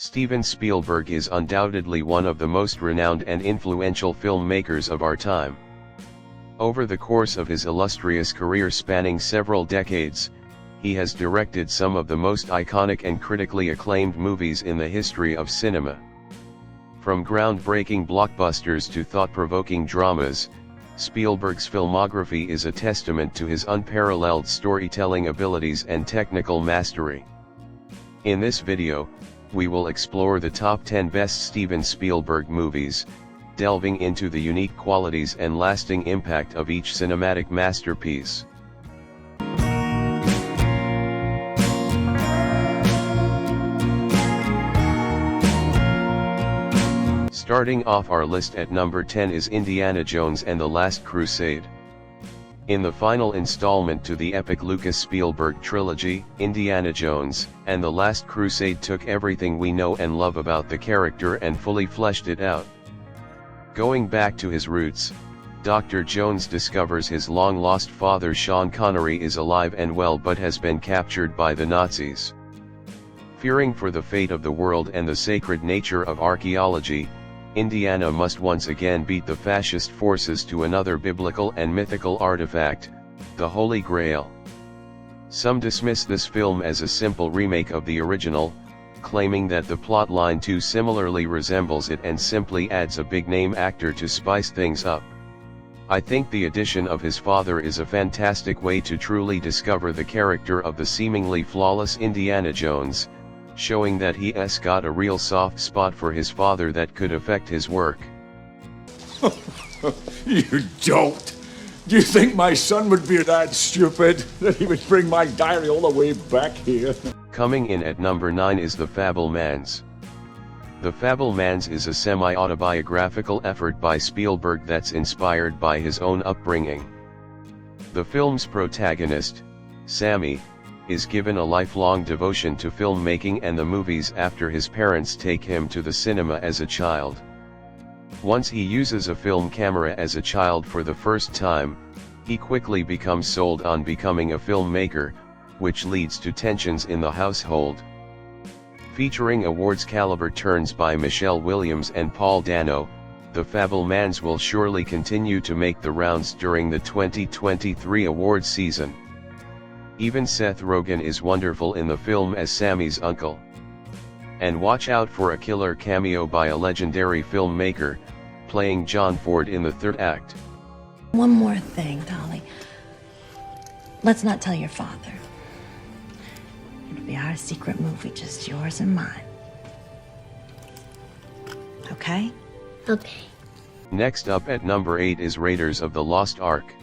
Steven Spielberg is undoubtedly one of the most renowned and influential filmmakers of our time. Over the course of his illustrious career spanning several decades, he has directed some of the most iconic and critically acclaimed movies in the history of cinema. From groundbreaking blockbusters to thought-provoking dramas, Spielberg's filmography is a testament to his unparalleled storytelling abilities and technical mastery. In this video, we will explore the top 10 best Steven Spielberg movies, delving into the unique qualities and lasting impact of each cinematic masterpiece. Starting off our list at number 10 is Indiana Jones and the Last Crusade. In the final installment to the epic Lucas Spielberg trilogy, Indiana Jones and the Last Crusade took everything we know and love about the character and fully fleshed it out. Going back to his roots, Dr. Jones discovers his long-lost father Sean Connery is alive and well but has been captured by the Nazis. Fearing for the fate of the world and the sacred nature of archaeology, Indiana must once again beat the fascist forces to another biblical and mythical artifact, the Holy Grail. Some dismiss this film as a simple remake of the original, claiming that the plotline too similarly resembles it and simply adds a big-name actor to spice things up. I think the addition of his father is a fantastic way to truly discover the character of the seemingly flawless Indiana Jones, showing that he's got a real soft spot for his father that could affect his work. You don't! Do you think my son would be that stupid, that he would bring my diary all the way back here? Coming in at number 9 is The Fabel Mans. The Fabel Mans is a semi-autobiographical effort by Spielberg that's inspired by his own upbringing. The film's protagonist, Sammy, is given a lifelong devotion to filmmaking and the movies after his parents take him to the cinema as a child. Once he uses a film camera as a child for the first time, he quickly becomes sold on becoming a filmmaker, which leads to tensions in the household. Featuring awards-caliber turns by Michelle Williams and Paul Dano, The Fabel Mans will surely continue to make the rounds during the 2023 awards season. Even Seth Rogen is wonderful in the film as Sammy's uncle. And watch out for a killer cameo by a legendary filmmaker, playing John Ford in the third act. One more thing, Dolly. Let's not tell your father. It'll be our secret movie, just yours and mine. Okay? Okay. Next up at number 8 is Raiders of the Lost Ark.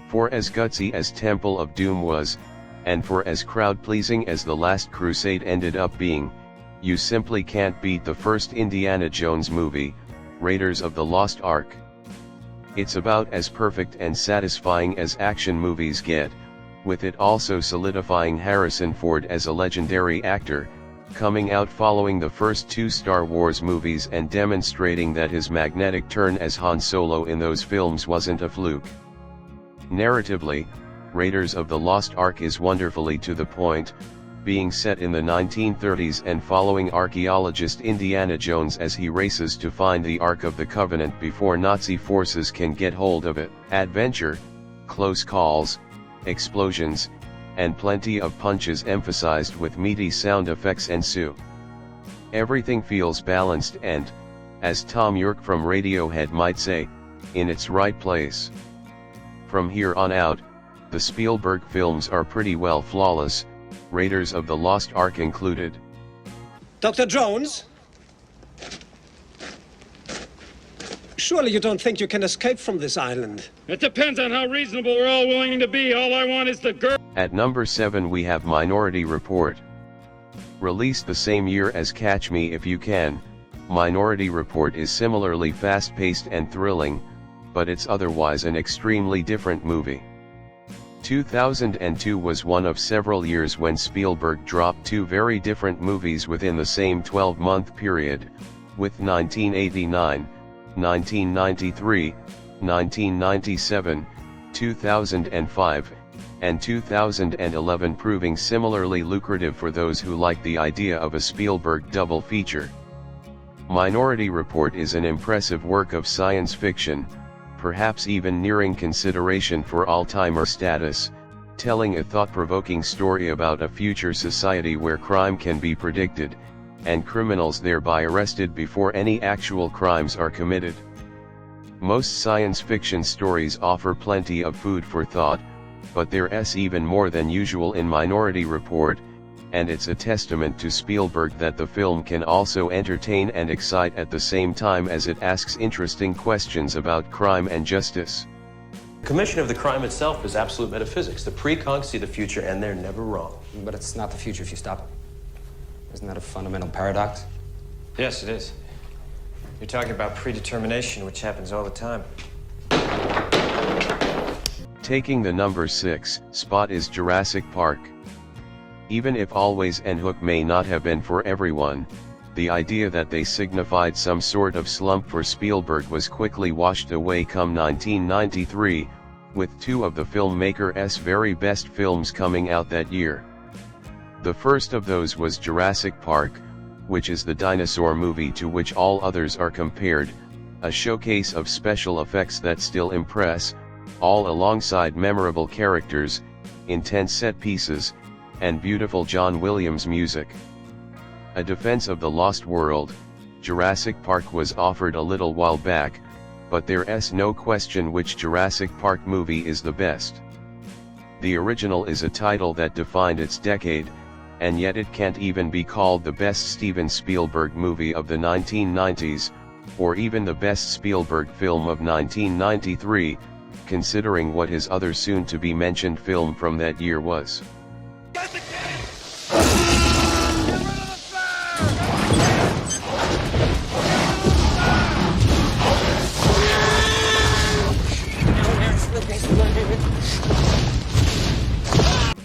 For as gutsy as Temple of Doom was, and for as crowd-pleasing as The Last Crusade ended up being, you simply can't beat the first Indiana Jones movie, Raiders of the Lost Ark. It's about as perfect and satisfying as action movies get, with it also solidifying Harrison Ford as a legendary actor, coming out following the first 2 Star Wars movies and demonstrating that his magnetic turn as Han Solo in those films wasn't a fluke. Narratively, Raiders of the Lost Ark is wonderfully to the point, being set in the 1930s and following archaeologist Indiana Jones as he races to find the Ark of the Covenant before Nazi forces can get hold of it. Adventure, close calls, explosions, and plenty of punches emphasized with meaty sound effects ensue. Everything feels balanced and, as Tom York from Radiohead might say, in its right place. From here on out, the Spielberg films are pretty well flawless, Raiders of the Lost Ark included. Dr. Jones? Surely you don't think you can escape from this island? It depends on how reasonable we're all willing to be. All I want is the girl. At number 7 we have Minority Report. Released the same year as Catch Me If You Can, Minority Report is similarly fast-paced and thrilling, but it's otherwise an extremely different movie. 2002 was one of several years when Spielberg dropped 2 very different movies within the same 12-month period, with 1989, 1993, 1997, 2005, and 2011 proving similarly lucrative for those who like the idea of a Spielberg double feature. Minority Report is an impressive work of science fiction, perhaps even nearing consideration for all-timer status, telling a thought-provoking story about a future society where crime can be predicted, and criminals thereby arrested before any actual crimes are committed. Most science fiction stories offer plenty of food for thought, but there's even more than usual in Minority Report, and it's a testament to Spielberg that the film can also entertain and excite at the same time as it asks interesting questions about crime and justice. The commission of the crime itself is absolute metaphysics. The pre-conks see the future and they're never wrong. But it's not the future if you stop it. Isn't that a fundamental paradox? Yes, it is. You're talking about predetermination, which happens all the time. Taking the number 6 spot is Jurassic Park. Even if Always and Hook may not have been for everyone, the idea that they signified some sort of slump for Spielberg was quickly washed away come 1993, with two of the filmmaker's very best films coming out that year. The first of those was Jurassic Park, which is the dinosaur movie to which all others are compared, a showcase of special effects that still impress, all alongside memorable characters, intense set pieces, and beautiful John Williams music. A defense of the Lost World, Jurassic Park was offered a little while back, but there's no question which Jurassic Park movie is the best. The original is a title that defined its decade, and yet it can't even be called the best Steven Spielberg movie of the 1990s, or even the best Spielberg film of 1993, considering what his other soon-to-be mentioned film from that year was.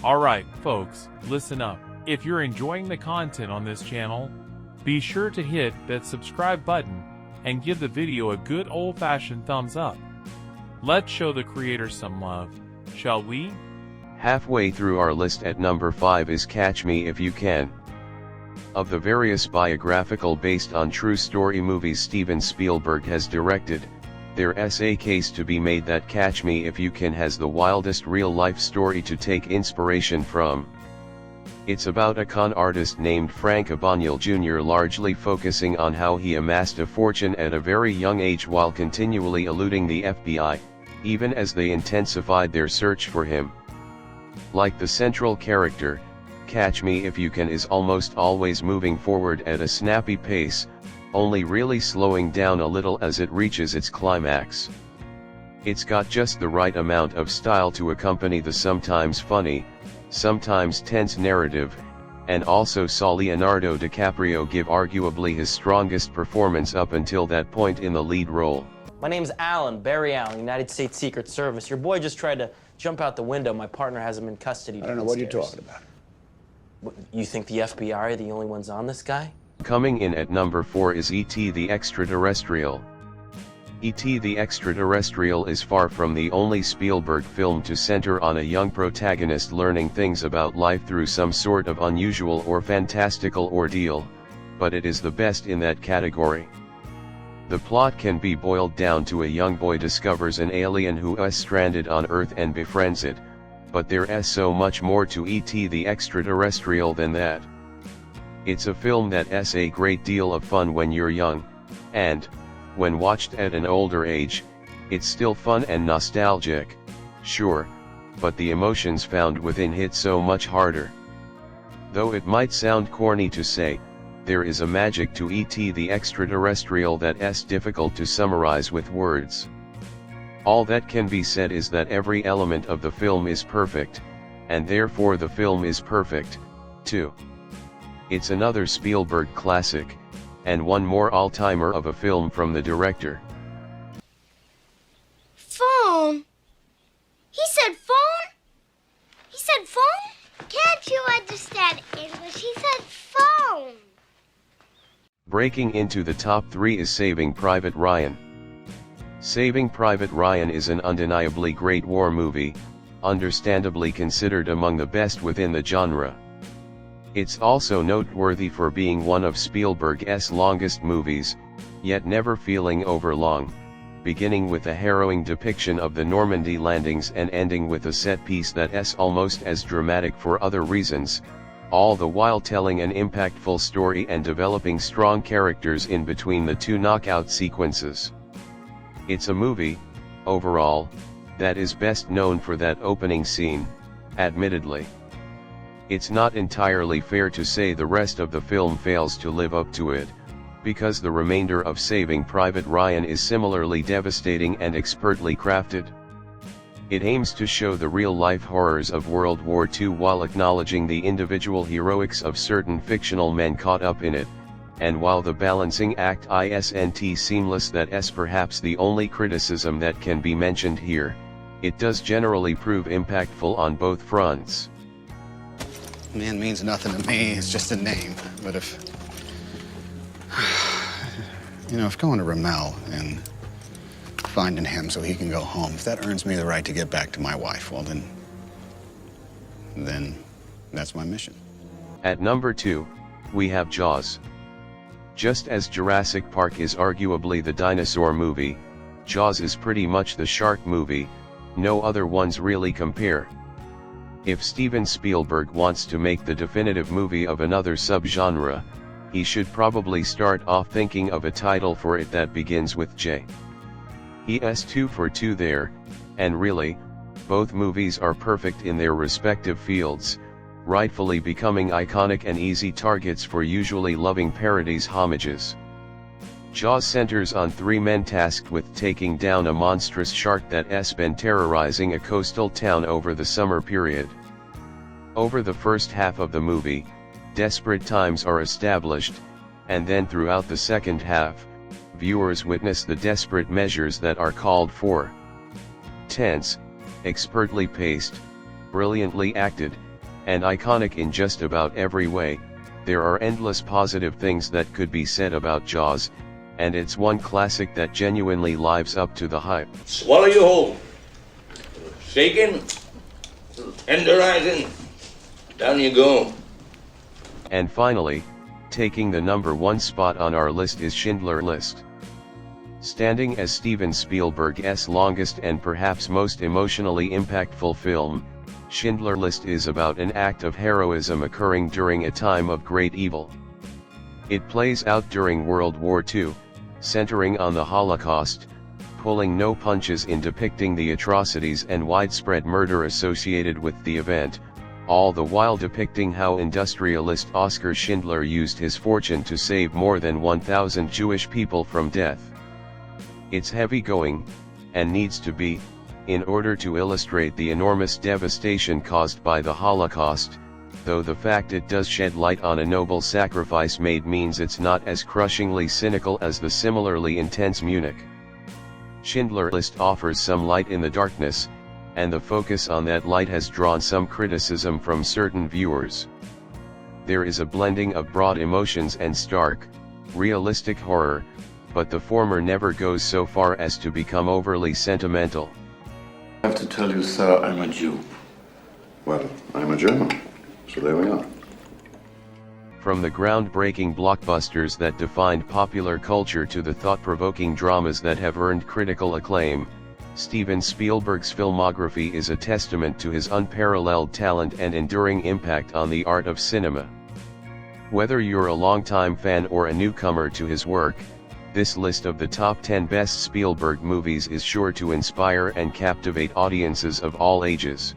Alright, folks, listen up. If you're enjoying the content on this channel, be sure to hit that subscribe button and give the video a good old-fashioned thumbs up. Let's show the creator some love, shall we? Halfway through our list at number 5 is Catch Me If You Can. Of the various biographical based on true story movies Steven Spielberg has directed, there's a case to be made that Catch Me If You Can has the wildest real-life story to take inspiration from. It's about a con artist named Frank Abagnale Jr. largely focusing on how he amassed a fortune at a very young age while continually eluding the FBI, even as they intensified their search for him. Like the central character, Catch Me If You Can is almost always moving forward at a snappy pace, only really slowing down a little as it reaches its climax. It's got just the right amount of style to accompany the sometimes funny, sometimes tense narrative, and also saw Leonardo DiCaprio give arguably his strongest performance up until that point in the lead role. My name's Alan, Barry Allen, United States Secret Service. Your boy just tried to jump out the window. My partner has him in custody. I don't know what you're talking about. What, you think the FBI are the only ones on this guy? Coming in at number 4 is E.T. the Extraterrestrial. E.T. the Extraterrestrial is far from the only Spielberg film to center on a young protagonist learning things about life through some sort of unusual or fantastical ordeal, but it is the best in that category. The plot can be boiled down to a young boy discovers an alien who is stranded on Earth and befriends it, but there is so much more to E.T. the Extraterrestrial than that. It's a film that is a great deal of fun when you're young, and, when watched at an older age, it's still fun and nostalgic, sure, but the emotions found within hit so much harder. Though it might sound corny to say, there is a magic to E.T. the Extraterrestrial that is difficult to summarize with words. All that can be said is that every element of the film is perfect, and therefore the film is perfect, too. It's another Spielberg classic, and one more all-timer of a film from the director. Phone? He said phone? He said phone? Can't you understand English? He said phone. Breaking into the top 3 is Saving Private Ryan. Saving Private Ryan is an undeniably great war movie, understandably considered among the best within the genre. It's also noteworthy for being one of Spielberg's longest movies, yet never feeling overlong, beginning with a harrowing depiction of the Normandy landings and ending with a set piece that's almost as dramatic for other reasons, all the while telling an impactful story and developing strong characters in between the two knockout sequences. It's a movie, overall, that is best known for that opening scene, admittedly. It's not entirely fair to say the rest of the film fails to live up to it, because the remainder of Saving Private Ryan is similarly devastating and expertly crafted. It aims to show the real-life horrors of World War II while acknowledging the individual heroics of certain fictional men caught up in it, and while the balancing act isn't seamless, that's perhaps the only criticism that can be mentioned here, it does generally prove impactful on both fronts. Man means nothing to me, it's just a name. But if going to Ramel and finding him so he can go home, if that earns me the right to get back to my wife, well then that's my mission. At number 2, we have Jaws. Just as Jurassic Park is arguably the dinosaur movie, Jaws is pretty much the shark movie, no other ones really compare. If Steven Spielberg wants to make the definitive movie of another subgenre, he should probably start off thinking of a title for it that begins with J. He's 2 for 2 there, and really, both movies are perfect in their respective fields, rightfully becoming iconic and easy targets for usually loving parodies homages. Jaws centers on 3 men tasked with taking down a monstrous shark that's been terrorizing a coastal town over the summer period. Over the first half of the movie, desperate times are established, and then throughout the second half, viewers witness the desperate measures that are called for. Tense, expertly paced, brilliantly acted, and iconic in just about every way, there are endless positive things that could be said about Jaws, and it's one classic that genuinely lives up to the hype. Swallow you whole. Shaking, tenderizing, down you go. And finally, taking the number 1 spot on our list is Schindler's List. Standing as Steven Spielberg's longest and perhaps most emotionally impactful film, Schindler's List is about an act of heroism occurring during a time of great evil. It plays out during World War II, centering on the Holocaust, pulling no punches in depicting the atrocities and widespread murder associated with the event, all the while depicting how industrialist Oskar Schindler used his fortune to save more than 1,000 Jewish people from death. It's heavy-going, and needs to be, in order to illustrate the enormous devastation caused by the Holocaust, though the fact it does shed light on a noble sacrifice made means it's not as crushingly cynical as the similarly intense Munich. Schindler's List offers some light in the darkness, and the focus on that light has drawn some criticism from certain viewers. There is a blending of broad emotions and stark, realistic horror, but the former never goes so far as to become overly sentimental. I have to tell you, sir, I'm a Jew. Well, I'm a German, so there we are. From the groundbreaking blockbusters that defined popular culture to the thought-provoking dramas that have earned critical acclaim, Steven Spielberg's filmography is a testament to his unparalleled talent and enduring impact on the art of cinema. Whether you're a longtime fan or a newcomer to his work, this list of the top 10 best Spielberg movies is sure to inspire and captivate audiences of all ages.